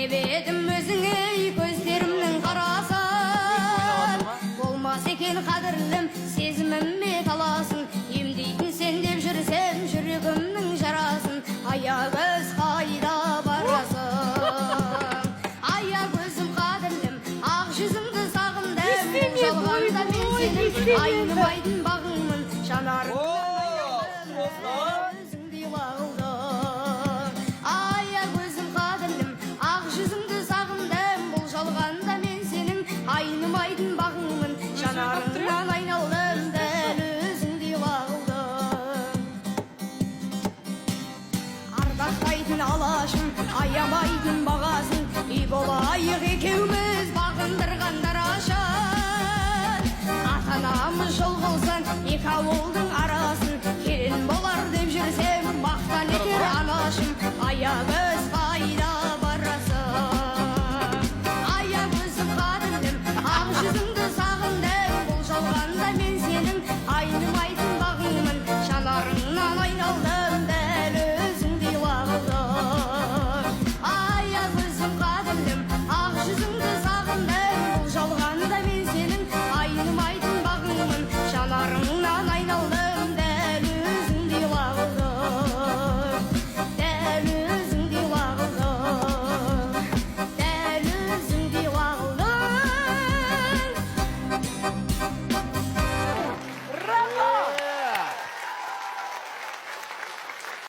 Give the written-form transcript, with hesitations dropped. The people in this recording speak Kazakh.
деп едім өзіңе көздерімнің қарасын. Болмас екен қадірлім сезіміме таласын, емдейтін сен деп жүрсем жүрегімнің жарасын. Аягөз қайда барасың? Аягөзім қадірлім ақ жүзіңді сағындым, бұл жалғанда мен сенің айнымайтын бағыңмын. Жанарымнан өзіңдей лағылдым. Аягөзім қадірлім ақ жүзіңді сағындым, бұл жалғанда мен сенің айнымайтын бағыңмын. Жанарымнан айналдым, дәл өзіңдей лағылдым. Ардақтайтын алашым, аямайтын бағасын, үй болайық екеуміз бағындырғандар ашын. Ата-анамыз жол қылсын, екі ауылды